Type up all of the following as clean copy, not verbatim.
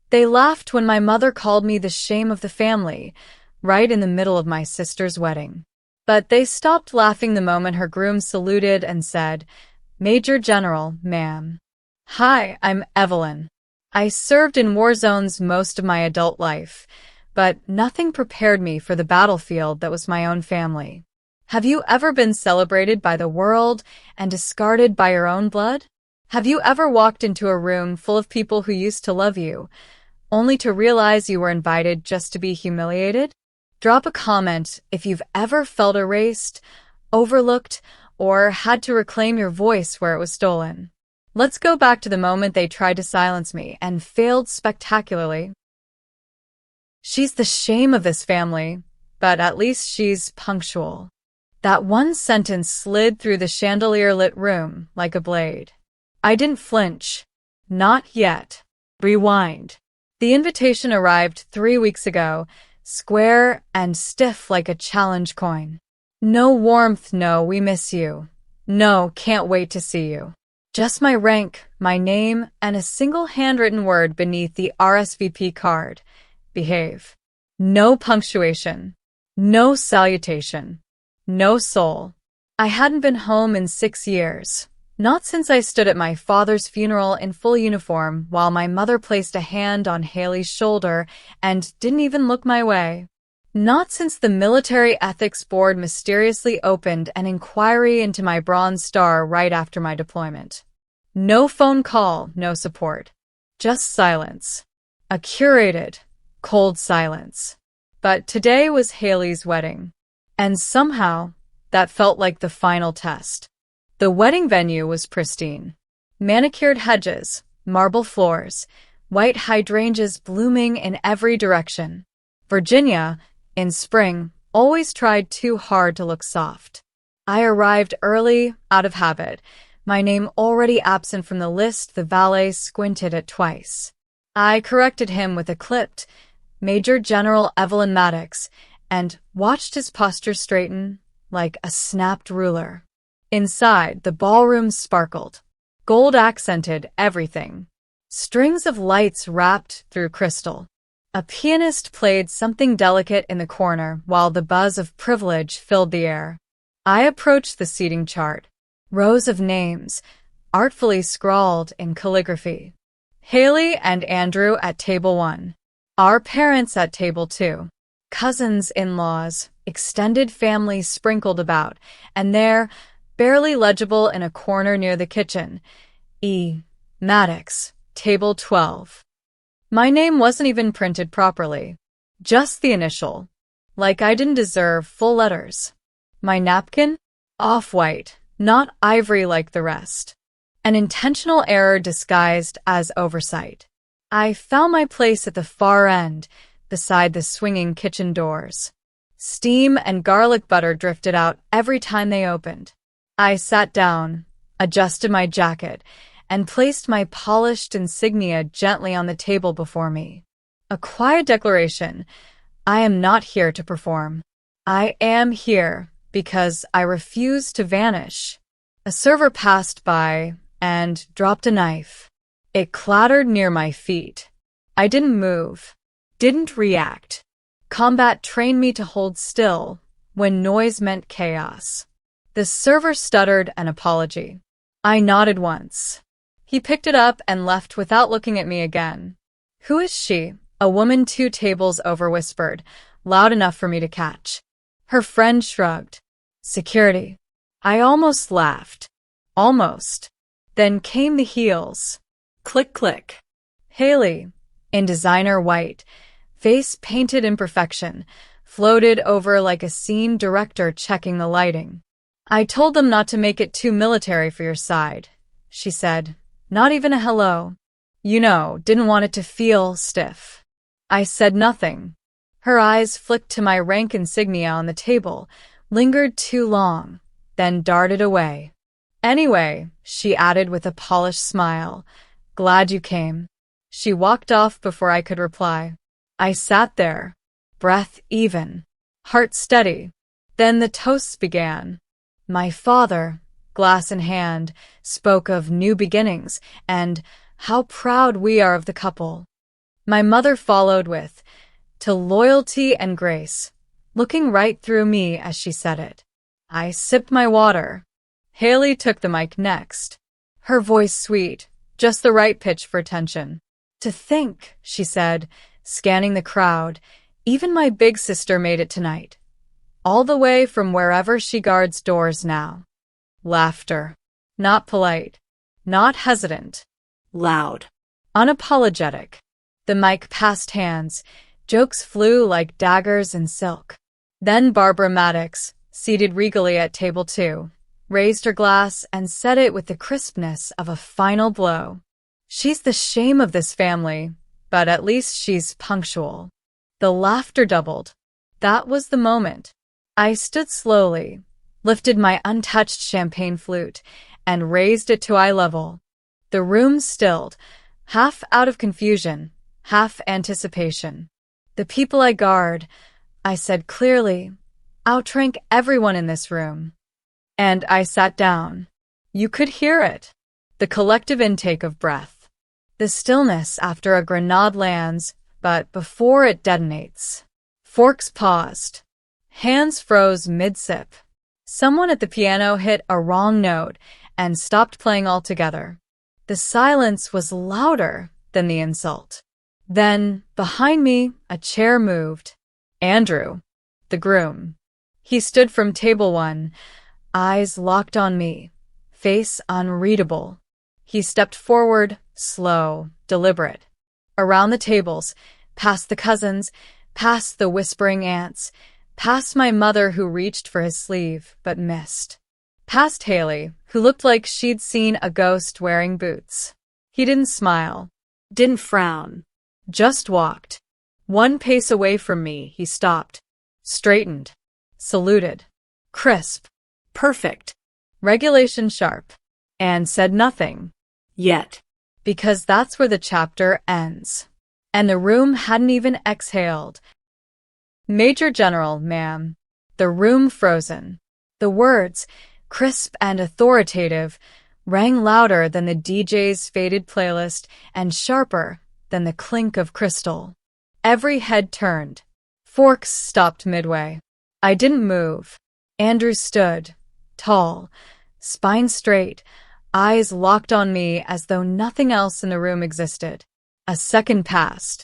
They laughed when my mother called me the shame of the family, right in the middle of my sister's wedding. But they stopped laughing the moment her groom saluted and said, "Major General, ma'am." "Hi, I'm Evelyn. I served in war zones most of my adult life, but nothing prepared me for the battlefield that was my own family. Have you ever been celebrated by the world and discarded by your own blood? Have you ever walked into a room full of people who used to love you, only to realize you were invited just to be humiliated? Drop a comment if you've ever felt erased, overlooked, or had to reclaim your voice where it was stolen. Let's go back to the moment they tried to silence me and failed spectacularly. She's the shame of this family, but at least she's punctual. That one sentence slid through the chandelier-lit room like a blade. I didn't flinch. Not yet. Rewind. The invitation arrived 3 weeks ago, square and stiff like a challenge coin. No warmth, no, we miss you. No, can't wait to see you. Just my rank, my name, and a single handwritten word beneath the RSVP card. Behave. No punctuation. No salutation. No soul. I hadn't been home in 6 years. Not since I stood at my father's funeral in full uniform while my mother placed a hand on Haley's shoulder and didn't even look my way. Not since the Military Ethics Board mysteriously opened an inquiry into my Bronze Star right after my deployment. No phone call, no support. Just silence. A curated, cold silence. But today was Haley's wedding. And somehow, that felt like the final test. The wedding venue was pristine. Manicured hedges, marble floors, white hydrangeas blooming in every direction. Virginia, in spring, always tried too hard to look soft. I arrived early, out of habit, my name already absent from the list. The valet squinted at twice. I corrected him with a clipped, "Major General Evelyn Maddox," and watched his posture straighten like a snapped ruler. Inside, the ballroom sparkled. Gold accented everything. Strings of lights wrapped through crystal. A pianist played something delicate in the corner while the buzz of privilege filled the air. I approached the seating chart. Rows of names, artfully scrawled in calligraphy. Haley and Andrew at table 1. Our parents at table 2. Cousins, in-laws, extended family sprinkled about, and there, barely legible in a corner near the kitchen, E. Maddox, table 12. My name wasn't even printed properly. Just the initial. Like I didn't deserve full letters. My napkin? Off-white, not ivory like the rest. An intentional error disguised as oversight. I found my place at the far end, beside the swinging kitchen doors. Steam and garlic butter drifted out every time they opened. I sat down, adjusted my jacket, and placed my polished insignia gently on the table before me. A quiet declaration. I am not here to perform. I am here because I refuse to vanish. A server passed by and dropped a knife. It clattered near my feet. I didn't move. Didn't react. Combat trained me to hold still when noise meant chaos. The server stuttered an apology. I nodded once. He picked it up and left without looking at me again. "Who is she?" a woman 2 tables over whispered, loud enough for me to catch. Her friend shrugged. "Security." I almost laughed. Almost. Then came the heels. Click, click. Haley, in designer white, face painted in perfection, floated over like a scene director checking the lighting. "I told them not to make it too military for your side," she said. "Not even a hello. You know, didn't want it to feel stiff." I said nothing. Her eyes flicked to my rank insignia on the table, lingered too long, then darted away. "Anyway," she added with a polished smile, "glad you came." She walked off before I could reply. I sat there, breath even, heart steady. Then the toasts began. My father, glass in hand, spoke of new beginnings and how proud we are of the couple. My mother followed with, "To loyalty and grace," looking right through me as she said it. I sipped my water. Haley took the mic next. Her voice sweet, just the right pitch for tension. "To think," she said, scanning the crowd, "even my big sister made it tonight. All the way from wherever she guards doors now." Laughter. Not polite. Not hesitant. Loud. Unapologetic. The mic passed hands. Jokes flew like daggers in silk. Then Barbara Maddox, seated regally at table 2, raised her glass and set it with the crispness of a final blow. "She's the shame of this family, but at least she's punctual." The laughter doubled. That was the moment. I stood slowly, lifted my untouched champagne flute, and raised it to eye level. The room stilled, half out of confusion, half anticipation. "The people I guard," I said clearly, "outrank everyone in this room." And I sat down. You could hear it. The collective intake of breath. The stillness after a grenade lands, but before it detonates. Forks paused. Hands froze mid-sip. Someone at the piano hit a wrong note and stopped playing altogether. The silence was louder than the insult. Then, behind me, a chair moved. Andrew, the groom. He stood from table 1, eyes locked on me, face unreadable. He stepped forward, slow, deliberate. Around the tables, past the cousins, past the whispering aunts, past my mother who reached for his sleeve but missed. Past Haley, who looked like she'd seen a ghost wearing boots. He didn't smile, didn't frown, just walked. 1 pace away from me, he stopped, straightened, saluted, crisp, perfect, regulation sharp, and said nothing. Yet. Because that's where the chapter ends. And the room hadn't even exhaled. "Major General, ma'am." The room frozen. The words, crisp and authoritative, rang louder than the DJ's faded playlist and sharper than the clink of crystal. Every head turned. Forks stopped midway. I didn't move. Andrew stood, tall, spine straight, eyes locked on me as though nothing else in the room existed. A second passed.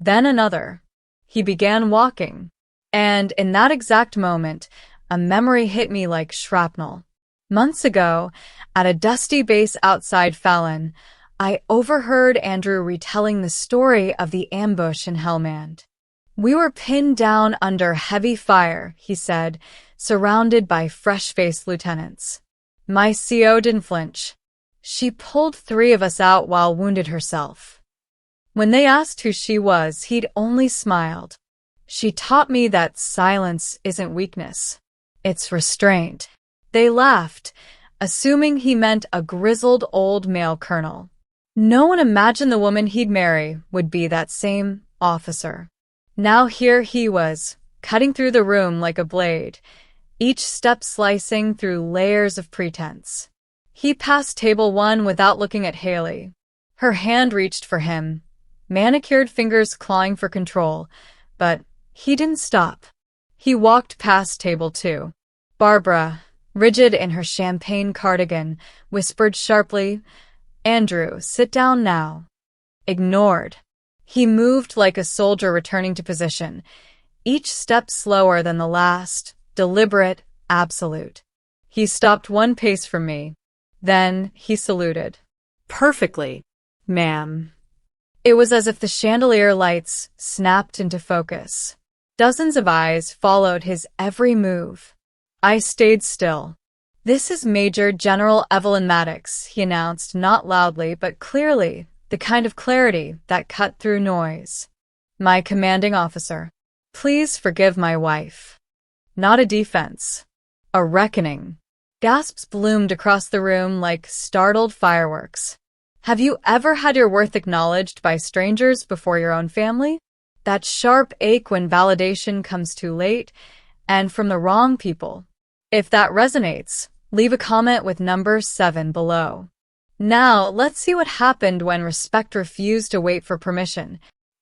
Then another. He began walking. And in that exact moment, a memory hit me like shrapnel. Months ago, at a dusty base outside Fallon, I overheard Andrew retelling the story of the ambush in Helmand. "We were pinned down under heavy fire," he said, surrounded by fresh-faced lieutenants. "My CO didn't flinch. She pulled 3 of us out while wounded herself. When they asked who she was, he'd only smiled. She taught me that silence isn't weakness. It's restraint." They laughed, assuming he meant a grizzled old male colonel. No one imagined the woman he'd marry would be that same officer. Now here he was, cutting through the room like a blade, each step slicing through layers of pretense. He passed table 1 without looking at Haley. Her hand reached for him, manicured fingers clawing for control, but he didn't stop. He walked past table 2. Barbara, rigid in her champagne cardigan, whispered sharply, "Andrew, sit down now." Ignored. He moved like a soldier returning to position, each step slower than the last, deliberate, absolute. He stopped 1 pace from me. Then he saluted. "Perfectly, ma'am." It was as if the chandelier lights snapped into focus. Dozens of eyes followed his every move. I stayed still. "This is Major General Evelyn Maddox," he announced, not loudly but clearly, the kind of clarity that cut through noise. "My commanding officer. Please forgive my wife." Not a defense. A reckoning. Gasps bloomed across the room like startled fireworks. Have you ever had your worth acknowledged by strangers before your own family? That sharp ache when validation comes too late, and from the wrong people. If that resonates, leave a comment with number 7 below. Now, let's see what happened when respect refused to wait for permission.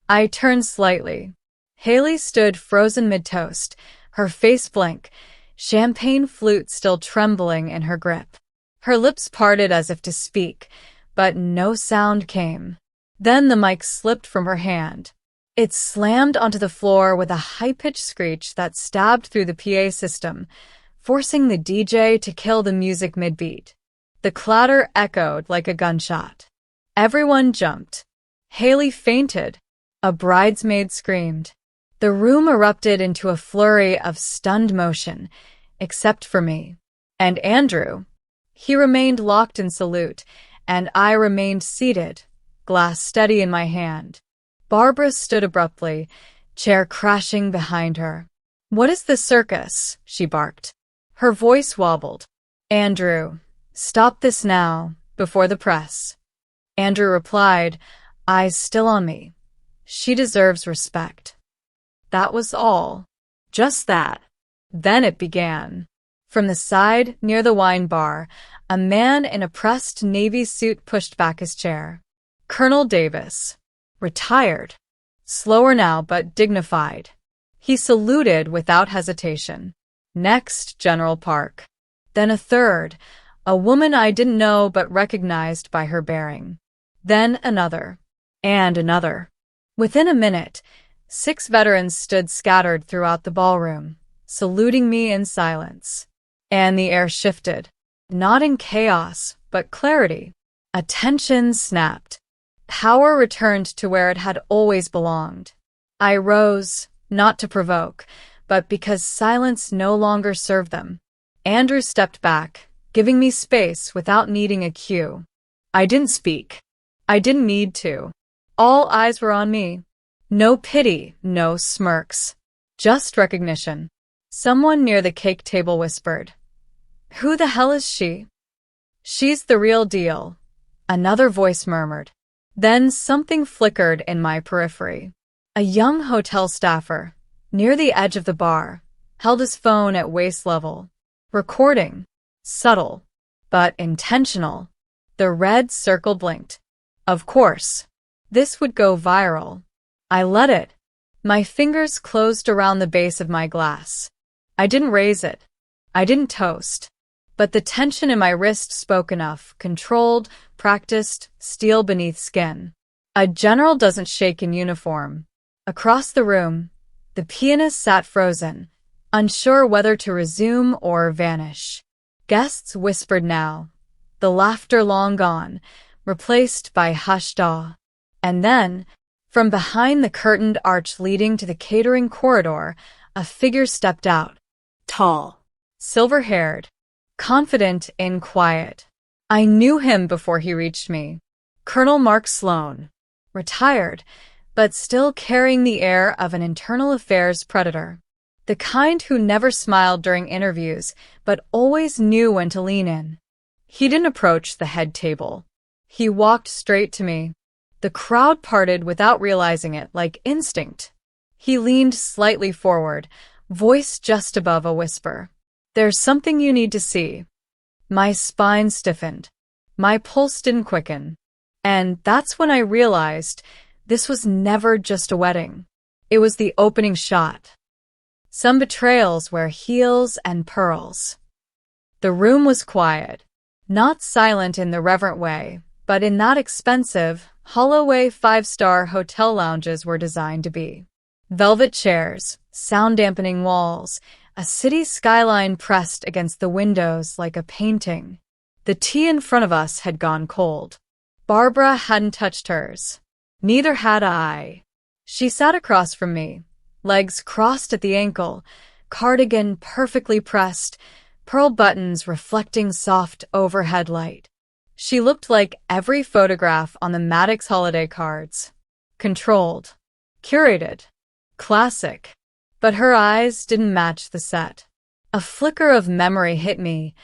I turned slightly. Haley stood frozen mid-toast, her face blank, champagne flute still trembling in her grip. Her lips parted as if to speak, but no sound came. Then the mic slipped from her hand. It slammed onto the floor with a high-pitched screech that stabbed through the PA system, forcing the DJ to kill the music mid-beat. The clatter echoed like a gunshot. Everyone jumped. Haley fainted. A bridesmaid screamed. The room erupted into a flurry of stunned motion, except for me. And Andrew. He remained locked in salute, and I remained seated, glass steady in my hand. Barbara stood abruptly, chair crashing behind her. "What is this circus?" she barked. Her voice wobbled. "Andrew, stop this now, before the press." Andrew replied, eyes still on me. "She deserves respect." That was all. Just that. Then it began. From the side, near the wine bar, a man in a pressed navy suit pushed back his chair. Colonel Davis. Retired. Slower now, but dignified. He saluted without hesitation. Next, General Park. Then a third, a woman I didn't know but recognized by her bearing. Then another. And another. Within a minute, 6 veterans stood scattered throughout the ballroom, saluting me in silence. And the air shifted. Not in chaos, but clarity. Attention snapped. Power returned to where it had always belonged. I rose, not to provoke, but because silence no longer served them. Andrew stepped back, giving me space without needing a cue. I didn't speak. I didn't need to. All eyes were on me. No pity, no smirks. Just recognition. Someone near the cake table whispered, "Who the hell is she?" "She's the real deal," another voice murmured. Then something flickered in my periphery. A young hotel staffer, near the edge of the bar, held his phone at waist level. Recording. Subtle, but intentional. The red circle blinked. Of course. This would go viral. I let it. My fingers closed around the base of my glass. I didn't raise it. I didn't toast. But the tension in my wrist spoke enough, controlled, practiced, steel beneath skin. A general doesn't shake in uniform. Across the room, the pianist sat frozen, unsure whether to resume or vanish. Guests whispered now, the laughter long gone, replaced by hushed awe. And then, from behind the curtained arch leading to the catering corridor, a figure stepped out. Tall, silver-haired, confident in quiet. I knew him before he reached me. Colonel Mark Sloan. Retired, but still carrying the air of an internal affairs predator. The kind who never smiled during interviews, but always knew when to lean in. He didn't approach the head table. He walked straight to me. The crowd parted without realizing it, like instinct. He leaned slightly forward, voice just above a whisper. "There's something you need to see." My spine stiffened. My pulse didn't quicken. And that's when I realized this was never just a wedding. It was the opening shot. Some betrayals wear heels and pearls. The room was quiet. Not silent in the reverent way, but in that expensive, hollow way 5-star hotel lounges were designed to be. Velvet chairs, sound-dampening walls, a city skyline pressed against the windows like a painting. The tea in front of us had gone cold. Barbara hadn't touched hers. Neither had I. She sat across from me, legs crossed at the ankle, cardigan perfectly pressed, pearl buttons reflecting soft overhead light. She looked like every photograph on the Maddox holiday cards. Controlled. Curated. Classic. But her eyes didn't match the set. A flicker of memory hit me.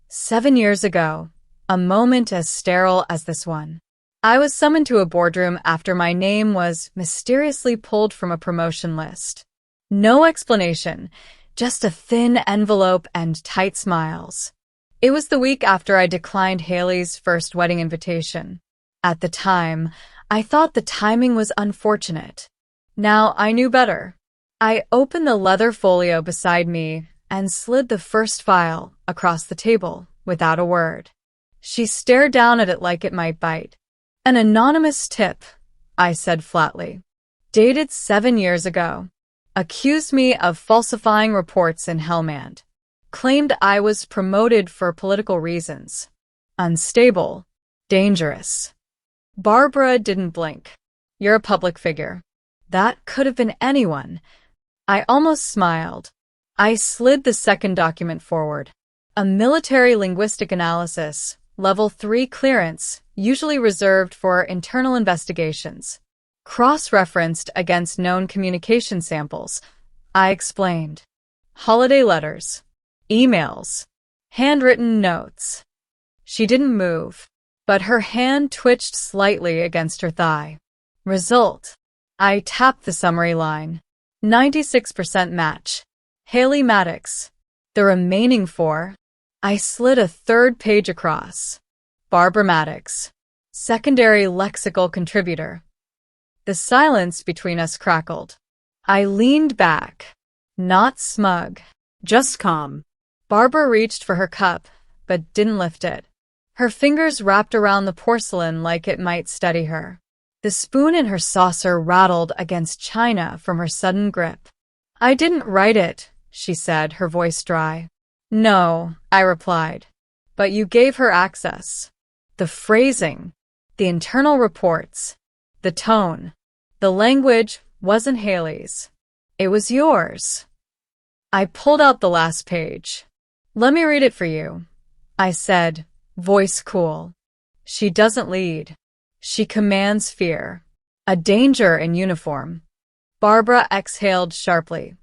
7 years ago, a moment as sterile as this one. I was summoned to a boardroom after my name was mysteriously pulled from a promotion list. No explanation, just a thin envelope and tight smiles. It was the week after I declined Haley's first wedding invitation. At the time, I thought the timing was unfortunate. Now I knew better. I opened the leather folio beside me and slid the first file across the table without a word. She stared down at it like it might bite. An anonymous tip, I said flatly. Dated 7 years ago. Accused me of falsifying reports in Helmand. Claimed I was promoted for political reasons. Unstable. Dangerous. Barbara didn't blink. You're a public figure. That could have been anyone. I almost smiled. I slid the second document forward. A military linguistic analysis, level 3 clearance, usually reserved for internal investigations. Cross-referenced against known communication samples. I explained. Holiday letters. Emails. Handwritten notes. She didn't move, but her hand twitched slightly against her thigh. Result. I tapped the summary line. 96% match. Haley Maddox. The remaining 4. I slid a third page across. Barbara Maddox. Secondary lexical contributor. The silence between us crackled. I leaned back. Not smug. Just calm. Barbara reached for her cup, but didn't lift it. Her fingers wrapped around the porcelain like it might steady her. The spoon in her saucer rattled against china from her sudden grip. I didn't write it, she said, her voice dry. No, I replied. But you gave her access. The phrasing, the internal reports, the tone, the language wasn't Haley's. It was yours. I pulled out the last page. Let me read it for you, I said, voice cool. She doesn't lead. She commands fear. A danger in uniform. Barbara exhaled sharply,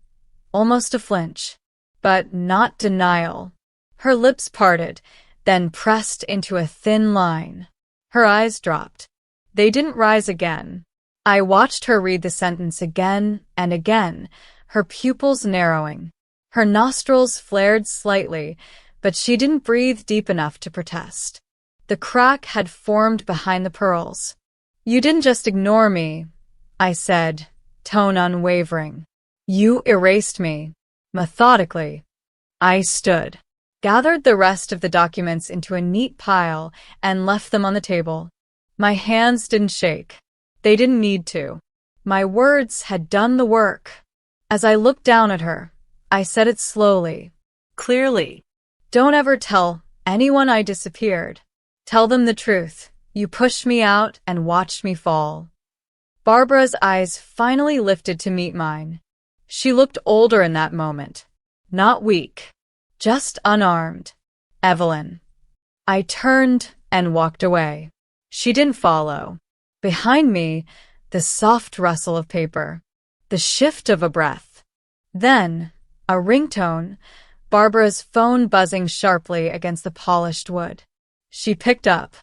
almost a flinch, but not denial. Her lips parted, then pressed into a thin line. Her eyes dropped. They didn't rise again. I watched her read the sentence again and again, her pupils narrowing. Her nostrils flared slightly, but she didn't breathe deep enough to protest. The crack had formed behind the pearls. You didn't just ignore me, I said, tone unwavering. You erased me. Methodically. I stood, gathered the rest of the documents into a neat pile, and left them on the table. My hands didn't shake. They didn't need to. My words had done the work. As I looked down at her, I said it slowly, clearly. Don't ever tell anyone I disappeared. Tell them the truth. You pushed me out and watched me fall. Barbara's eyes finally lifted to meet mine. She looked older in that moment. Not weak. Just unarmed. Evelyn. I turned and walked away. She didn't follow. Behind me, the soft rustle of paper. The shift of a breath. Then, a ringtone, Barbara's phone buzzing sharply against the polished wood. She picked up.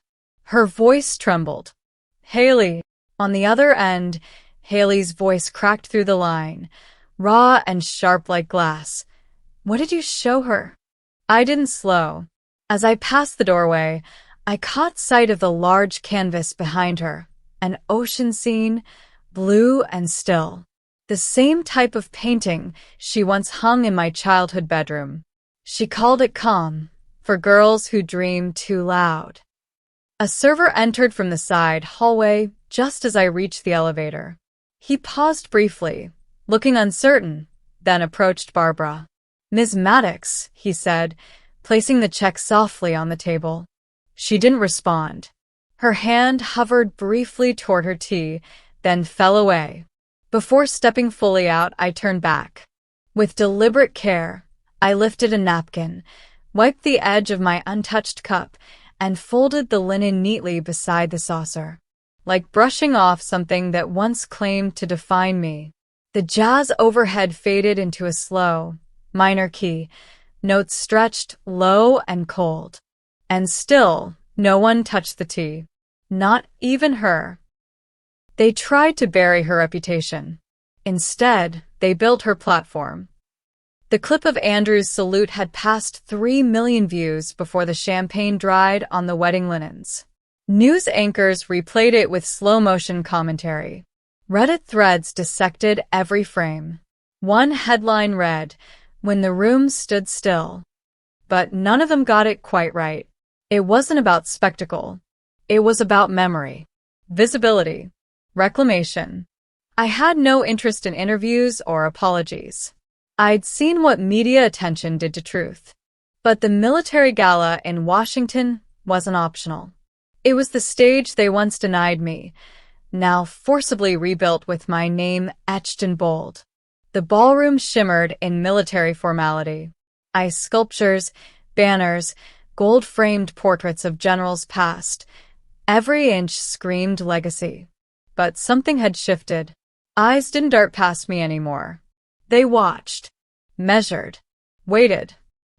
Her voice trembled. Haley. On the other end, Haley's voice cracked through the line, raw and sharp like glass. What did you show her? I didn't slow. As I passed the doorway, I caught sight of the large canvas behind her, an ocean scene, blue and still. The same type of painting she once hung in my childhood bedroom. She called it calm, for girls who dream too loud. A server entered from the side hallway just as I reached the elevator. He paused briefly, looking uncertain, then approached Barbara. Ms. Maddox, he said, placing the check softly on the table. She didn't respond. Her hand hovered briefly toward her tea, then fell away. Before stepping fully out, I turned back. With deliberate care, I lifted a napkin, wiped the edge of my untouched cup, and folded the linen neatly beside the saucer. Like brushing off something that once claimed to define me. The jazz overhead faded into a slow, minor key, notes stretched low and cold. And still, no one touched the tea. Not even her. They tried to bury her reputation. Instead, they built her platform. The clip of Andrew's salute had passed 3 million views before the champagne dried on the wedding linens. News anchors replayed it with slow-motion commentary. Reddit threads dissected every frame. One headline read, "When the room stood still." But none of them got it quite right. It wasn't about spectacle. It was about memory, visibility, reclamation. I had no interest in interviews or apologies. I'd seen what media attention did to truth. But the military gala in Washington wasn't optional. It was the stage they once denied me, now forcibly rebuilt with my name etched in bold. The ballroom shimmered in military formality. Ice sculptures, banners, gold-framed portraits of generals past. Every inch screamed legacy. But something had shifted. Eyes didn't dart past me anymore. They watched, measured, waited.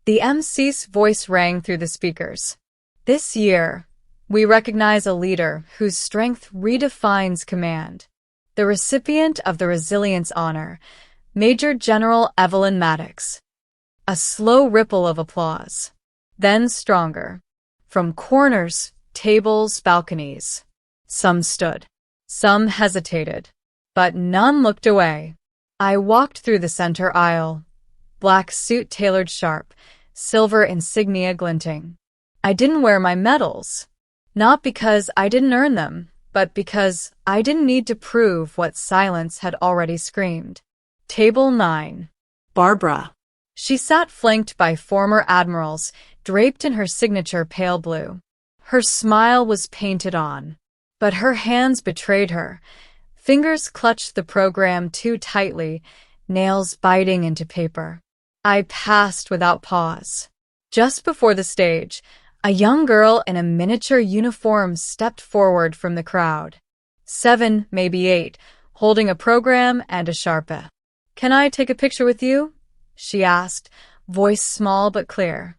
The MC's voice rang through the speakers. This year, we recognize a leader whose strength redefines command. The recipient of the Resilience Honor, Major General Evelyn Maddox. A slow ripple of applause. Then stronger. From corners, tables, balconies. Some stood. Some hesitated. But none looked away. I walked through the center aisle. Black suit tailored sharp, silver insignia glinting. I didn't wear my medals. Not because I didn't earn them, but because I didn't need to prove what silence had already screamed. Table 9. Barbara. She sat flanked by former admirals, draped in her signature pale blue. Her smile was painted on, but her hands betrayed her. Fingers clutched the program too tightly, nails biting into paper. I passed without pause. Just before the stage, a young girl in a miniature uniform stepped forward from the crowd. 7, maybe 8, holding a program and a Sharpie. "Can I take a picture with you?" she asked, voice small but clear.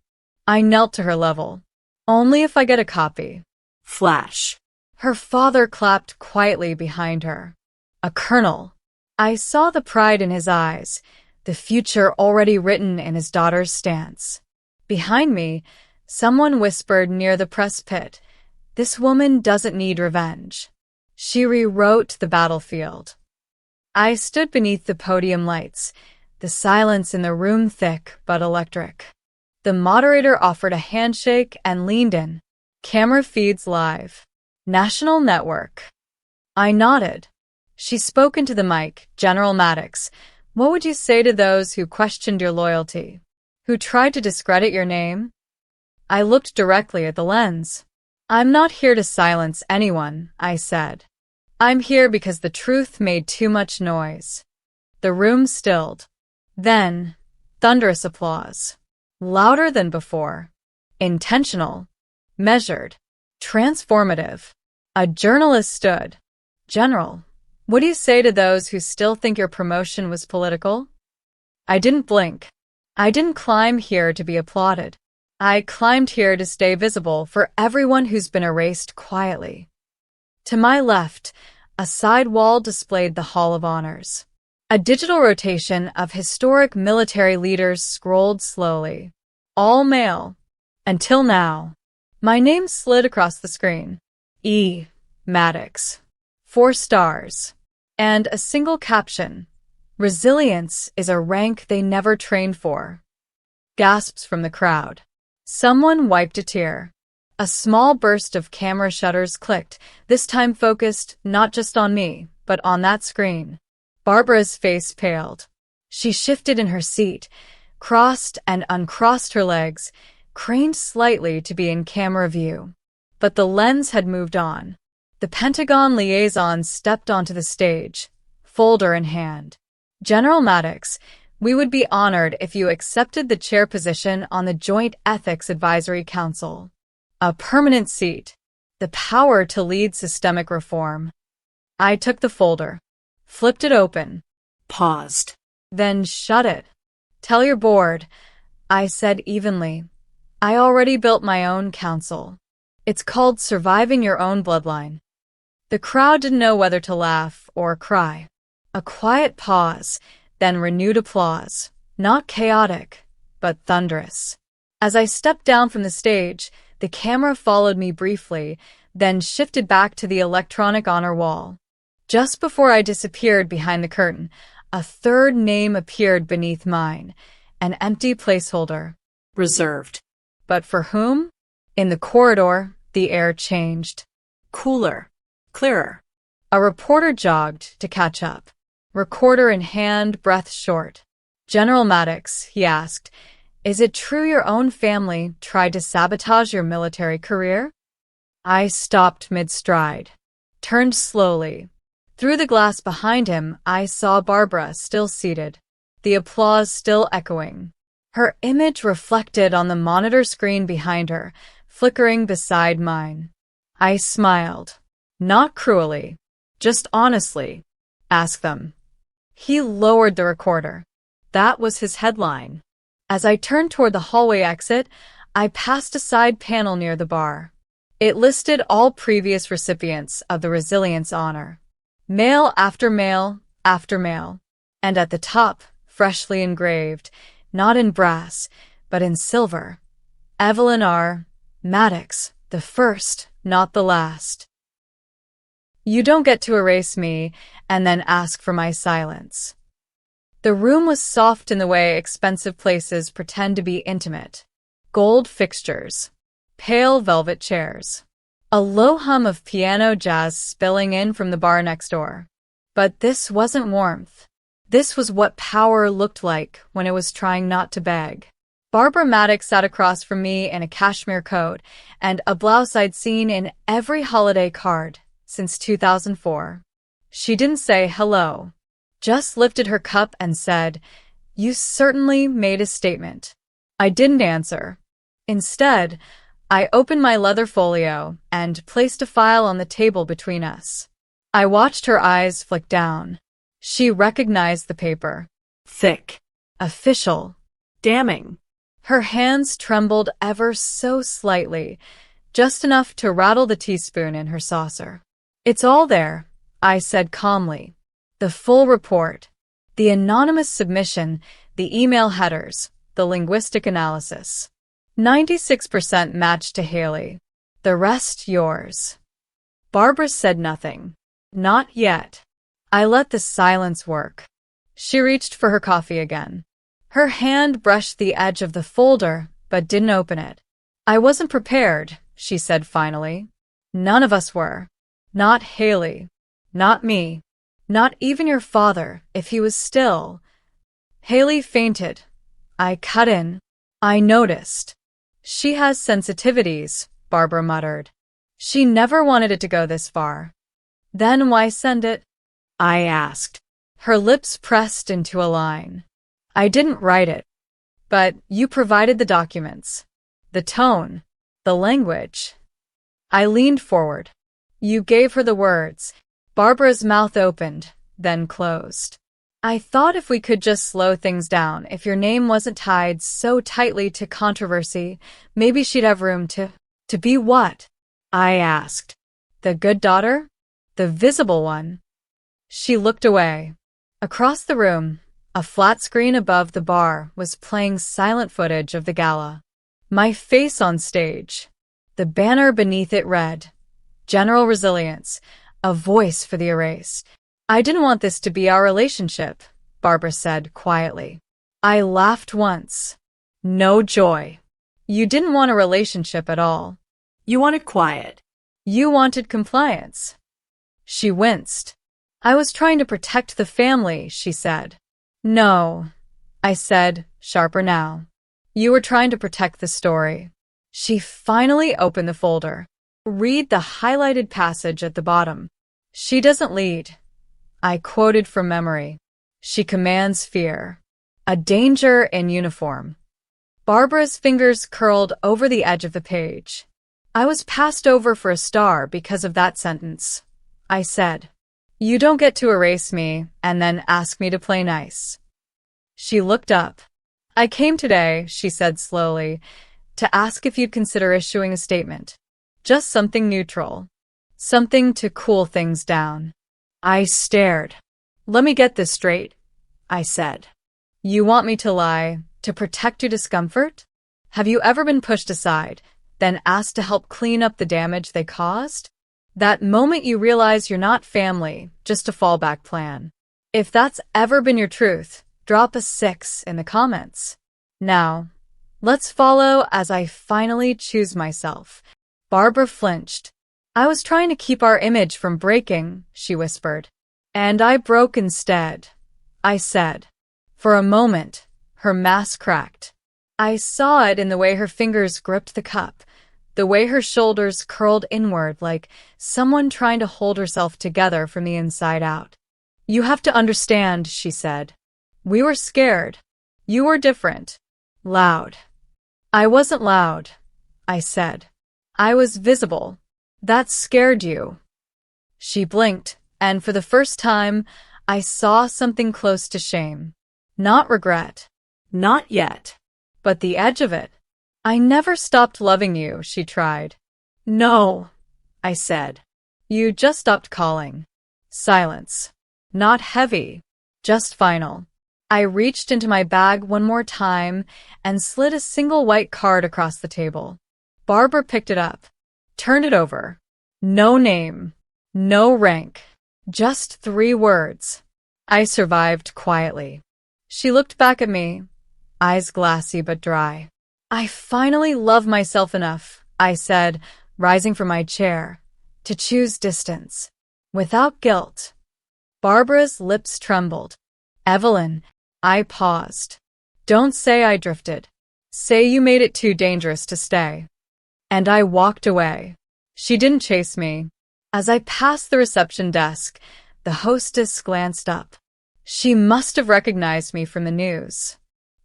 I knelt to her level. "Only if I get a copy." Flash. Her father clapped quietly behind her. A colonel. I saw the pride in his eyes, the future already written in his daughter's stance. Behind me, someone whispered near the press pit, "This woman doesn't need revenge. She rewrote the battlefield." I stood beneath the podium lights, the silence in the room thick but electric. The moderator offered a handshake and leaned in. "Camera feeds live. National network." I nodded. She spoke into the mic, "General Maddox, what would you say to those who questioned your loyalty? Who tried to discredit your name?" I looked directly at the lens. "I'm not here to silence anyone," I said. "I'm here because the truth made too much noise." The room stilled. Then, thunderous applause. Louder than before. Intentional. Measured. Transformative. A journalist stood. "General, what do you say to those who still think your promotion was political?" I didn't blink. I didn't climb here to be applauded. I climbed here to stay visible for everyone who's been erased quietly. To my left, a side wall displayed the Hall of Honors. A digital rotation of historic military leaders scrolled slowly. All male. Until now. My name slid across the screen. E. Maddox. 4 stars. And a single caption. "Resilience is a rank they never trained for." Gasps from the crowd. Someone wiped a tear. A small burst of camera shutters clicked, this time focused not just on me, but on that screen. Barbara's face paled. She shifted in her seat, crossed and uncrossed her legs, craned slightly to be in camera view. But the lens had moved on. The Pentagon liaison stepped onto the stage, folder in hand. "General Maddox, we would be honored if you accepted the chair position on the Joint Ethics Advisory Council. A permanent seat. The power to lead systemic reform." I took the folder. Flipped it open. Paused. Then shut it. "Tell your board," I said evenly. "I already built my own council. It's called Surviving Your Own Bloodline." The crowd didn't know whether to laugh or cry. A quiet pause, then renewed applause. Not chaotic, but thunderous. As I stepped down from the stage, the camera followed me briefly, then shifted back to the electronic honor wall. Just before I disappeared behind the curtain, a third name appeared beneath mine, an empty placeholder. Reserved. But for whom? In the corridor, the air changed. Cooler. Clearer. A reporter jogged to catch up. Recorder in hand, breath short. General Maddox, he asked, is it true your own family tried to sabotage your military career? I stopped mid-stride, turned slowly. Through the glass behind him, I saw Barbara still seated, the applause still echoing. Her image reflected on the monitor screen behind her, flickering beside mine. I smiled. Not cruelly, just honestly. Ask them. He lowered the recorder. That was his headline. As I turned toward the hallway exit, I passed a side panel near the bar. It listed all previous recipients of the Resilience Honor. Male after male after male. And at the top, freshly engraved, not in brass, but in silver, Evelyn R. Maddox, the first, not the last. You don't get to erase me and then ask for my silence. The room was soft in the way expensive places pretend to be intimate. Gold fixtures, pale velvet chairs, a low hum of piano jazz spilling in from the bar next door. But this wasn't warmth. This was what power looked like when it was trying not to beg. Barbara Maddox sat across from me in a cashmere coat and a blouse I'd seen in every holiday card since 2004. She didn't say hello, just lifted her cup and said, "You certainly made a statement." I didn't answer. Instead, I opened my leather folio and placed a file on the table between us. I watched her eyes flick down. She recognized the paper. Thick. Official. Damning. Her hands trembled ever so slightly, just enough to rattle the teaspoon in her saucer. "It's all there," I said calmly. The full report, the anonymous submission, the email headers, the linguistic analysis. 96% matched to Haley. The rest yours. Barbara said nothing. Not yet. I let the silence work. She reached for her coffee again. Her hand brushed the edge of the folder, but didn't open it. "I wasn't prepared," she said finally. "None of us were. Not Haley. Not me. Not even your father, if he was still." Haley fainted. I cut in. "I noticed." "She has sensitivities," Barbara muttered. "She never wanted it to go this far." "Then why send it?" I asked. Her lips pressed into a line. "I didn't write it. But you provided the documents. The tone. The language." I leaned forward. "You gave her the words." Barbara's mouth opened, then closed. "I thought if we could just slow things down, if your name wasn't tied so tightly to controversy, maybe she'd have room to be what?" I asked. "The good daughter? The visible one?" She looked away. Across the room, a flat screen above the bar was playing silent footage of the gala. My face on stage. The banner beneath it read, "General Resilience, a voice for the erased." "I didn't want this to be our relationship," Barbara said quietly. I laughed once. No joy. "You didn't want a relationship at all. You wanted quiet. You wanted compliance." She winced. "I was trying to protect the family," she said. "No," I said, sharper now. "You were trying to protect the story." She finally opened the folder. "Read the highlighted passage at the bottom. She doesn't lead." I quoted from memory. "She commands fear. A danger in uniform." Barbara's fingers curled over the edge of the page. "I was passed over for a star because of that sentence," I said. "You don't get to erase me and then ask me to play nice." She looked up. "I came today," she said slowly, "to ask if you'd consider issuing a statement. Just something neutral. Something to cool things down." I stared. "Let me get this straight," I said. "You want me to lie, to protect your discomfort? Have you ever been pushed aside, then asked to help clean up the damage they caused?" That moment you realize you're not family, just a fallback plan. If that's ever been your truth, drop a 6 in the comments. Now, let's follow as I finally choose myself. Barbara flinched. I was trying to keep our image from breaking, she whispered. And I broke instead, I said. For a moment, her mask cracked. I saw it in the way her fingers gripped the cup, the way her shoulders curled inward like someone trying to hold herself together from the inside out. You have to understand, she said. We were scared. You were different. Loud. I wasn't loud, I said. I was visible. That scared you. She blinked, and for the first time, I saw something close to shame. Not regret. Not yet. But the edge of it. I never stopped loving you, she tried. No, I said. You just stopped calling. Silence. Not heavy, just final. I reached into my bag one more time and slid a single white card across the table. Barbara picked it up, turned it over. No name, no rank, just 3 words. I survived quietly. She looked back at me, eyes glassy but dry. I finally love myself enough, I said, rising from my chair, to choose distance, without guilt. Barbara's lips trembled. Evelyn, I paused. Don't say I drifted. Say you made it too dangerous to stay. And I walked away. She didn't chase me. As I passed the reception desk, the hostess glanced up. She must have recognized me from the news.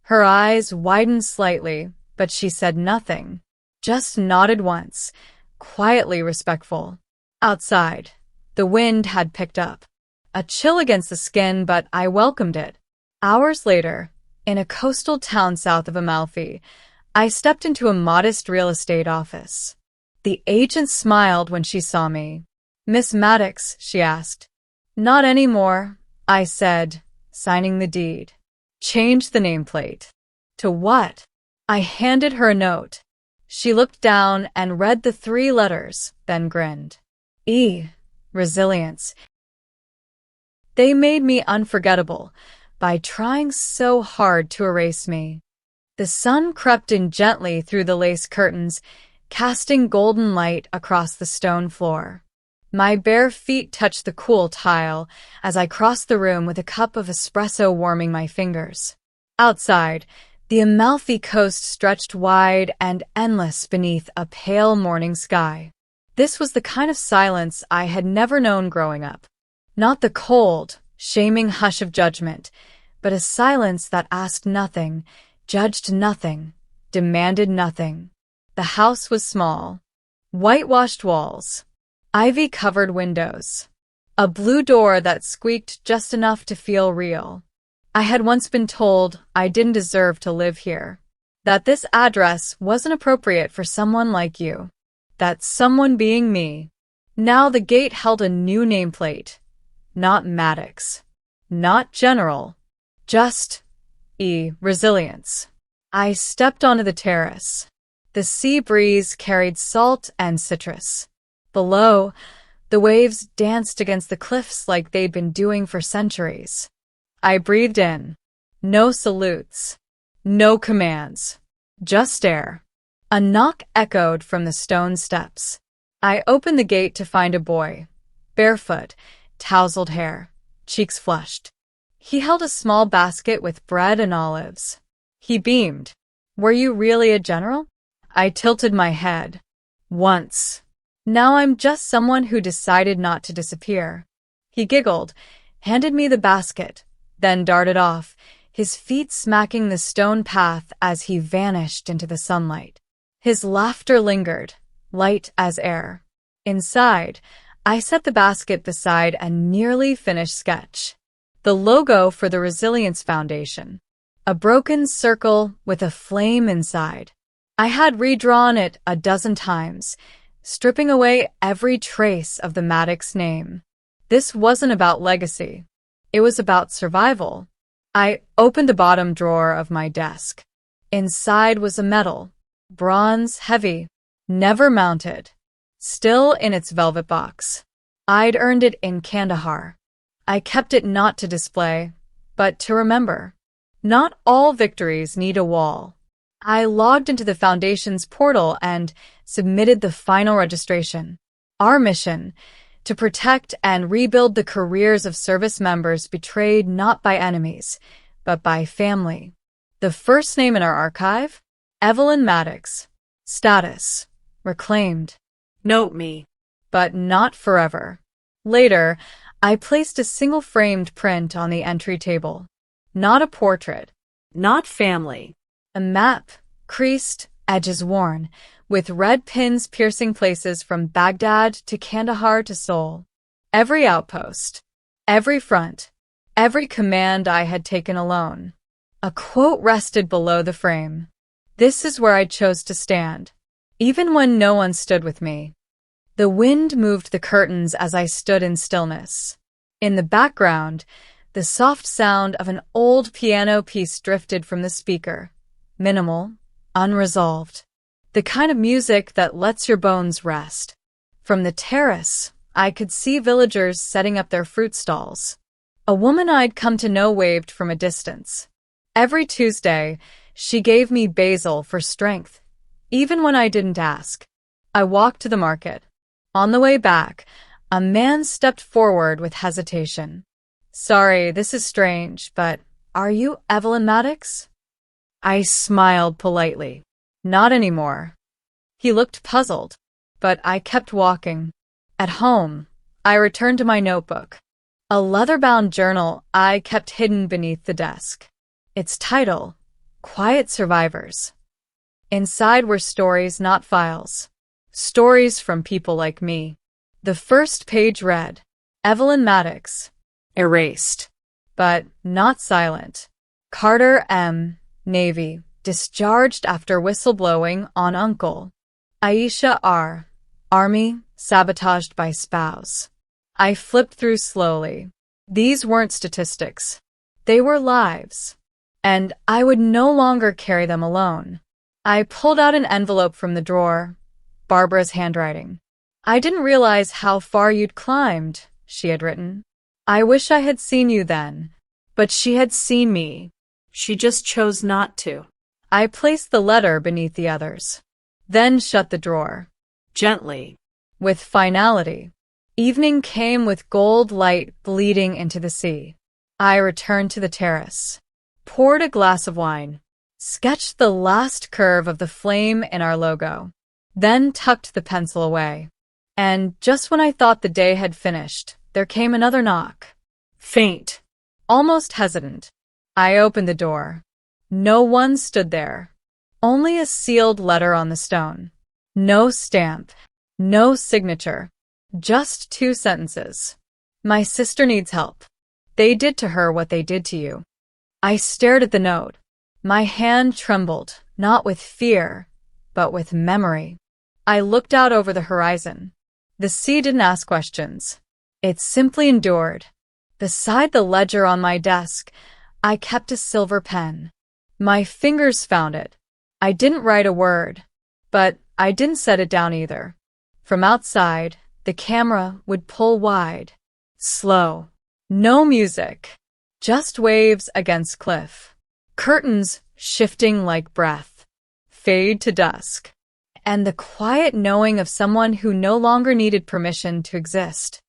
Her eyes widened slightly, but she said nothing, just nodded once, quietly respectful. Outside, the wind had picked up. A chill against the skin, but I welcomed it. Hours later, in a coastal town south of Amalfi, I stepped into a modest real estate office. The agent smiled when she saw me. Miss Maddox, she asked. Not anymore, I said, signing the deed. Change the nameplate. To what? I handed her a note. She looked down and read the 3 letters, then grinned. E. Resilience. They made me unforgettable by trying so hard to erase me. The sun crept in gently through the lace curtains, casting golden light across the stone floor. My bare feet touched the cool tile as I crossed the room with a cup of espresso warming my fingers. Outside, the Amalfi coast stretched wide and endless beneath a pale morning sky. This was the kind of silence I had never known growing up. Not the cold, shaming hush of judgment, but a silence that asked nothing, judged nothing, demanded nothing. The house was small. Whitewashed walls, ivy-covered windows, a blue door that squeaked just enough to feel real. I had once been told I didn't deserve to live here, that this address wasn't appropriate for someone like you, that someone being me. Now the gate held a new nameplate. Not Maddox. Not General. Just E. Resilience. I stepped onto the terrace. The sea breeze carried salt and citrus. Below, the waves danced against the cliffs like they'd been doing for centuries. I breathed in. No salutes. No commands. Just air. A knock echoed from the stone steps. I opened the gate to find a boy, barefoot, tousled hair, cheeks flushed. He held a small basket with bread and olives. He beamed. Were you really a general? I tilted my head. Once. Now I'm just someone who decided not to disappear. He giggled, handed me the basket, then darted off, his feet smacking the stone path as he vanished into the sunlight. His laughter lingered, light as air. Inside, I set the basket beside a nearly finished sketch. The logo for the Resilience Foundation. A broken circle with a flame inside. I had redrawn it a dozen times, stripping away every trace of the Maddox name. This wasn't about legacy. It was about survival. I opened the bottom drawer of my desk. Inside was a medal. Bronze, heavy, never mounted. still in its velvet box. I'd earned it in Kandahar. I kept it not to display, but to remember. Not all victories need a wall. I logged into the Foundation's portal and submitted the final registration. Our mission: to protect and rebuild the careers of service members betrayed not by enemies, but by family. The first name in our archive? Evelyn Maddox. Status: reclaimed. Note me. But not forever. Later, I placed a single-framed print on the entry table. Not a portrait. Not family. A map, creased, edges worn, with red pins piercing places from Baghdad to Kandahar to Seoul. Every outpost, every front, every command I had taken alone. A quote rested below the frame. This is where I chose to stand, even when no one stood with me. The wind moved the curtains as I stood in stillness. In the background, the soft sound of an old piano piece drifted from the speaker. Minimal, unresolved. The kind of music that lets your bones rest. From the terrace, I could see villagers setting up their fruit stalls. A woman I'd come to know waved from a distance. Every Tuesday, she gave me basil for strength, even when I didn't ask. I walked to the market. On the way back, a man stepped forward with hesitation. Sorry, this is strange, but are you Evelyn Maddox? I smiled politely. Not anymore. He looked puzzled, but I kept walking. At home, I returned to my notebook. A leather-bound journal I kept hidden beneath the desk. Its title, Quiet Survivors. Inside were stories, not files. Stories from people like me. The first page read, Evelyn Maddox. Erased. But not silent. Carter M., Navy, discharged after whistleblowing on uncle. Aisha R., Army, sabotaged by spouse. I flipped through slowly. These weren't statistics. They were lives. And I would no longer carry them alone. I pulled out an envelope from the drawer. Barbara's handwriting. I didn't realize how far you'd climbed, she had written. I wish I had seen you then. But she had seen me. She just chose not to. I placed the letter beneath the others. Then shut the drawer. Gently. With finality. Evening came with gold light bleeding into the sea. I returned to the terrace. Poured a glass of wine. Sketched the last curve of the flame in our logo. Then tucked the pencil away. And just when I thought the day had finished, there came another knock. Faint. Almost hesitant. I opened the door. No one stood there. Only a sealed letter on the stone. No stamp. No signature. Just 2 sentences. My sister needs help. They did to her what they did to you. I stared at the note. My hand trembled, not with fear, but with memory. I looked out over the horizon. The sea didn't ask questions. It simply endured. Beside the ledger on my desk, I kept a silver pen. My fingers found it. I didn't write a word, but I didn't set it down either. From outside, the camera would pull wide. Slow. No music. Just waves against cliff. Curtains shifting like breath. Fade to dusk. And the quiet knowing of someone who no longer needed permission to exist.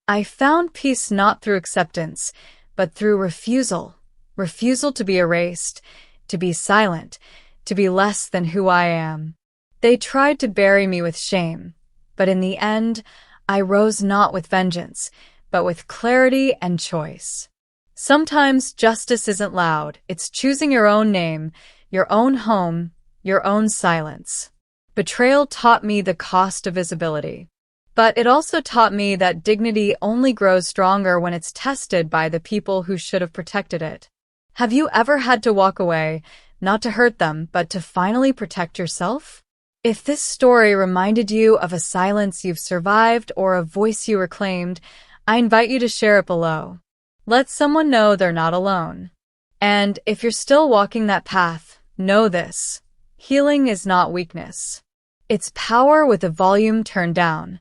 I found peace not through acceptance, but through refusal. Refusal to be erased, to be silent, to be less than who I am. They tried to bury me with shame, but in the end, I rose not with vengeance, but with clarity and choice. Sometimes justice isn't loud. It's choosing your own name, your own home, your own silence. Betrayal taught me the cost of visibility. But it also taught me that dignity only grows stronger when it's tested by the people who should have protected it. Have you ever had to walk away, not to hurt them, but to finally protect yourself? If this story reminded you of a silence you've survived or a voice you reclaimed, I invite you to share it below. Let someone know they're not alone. And if you're still walking that path, know this: healing is not weakness. its power with the volume turned down.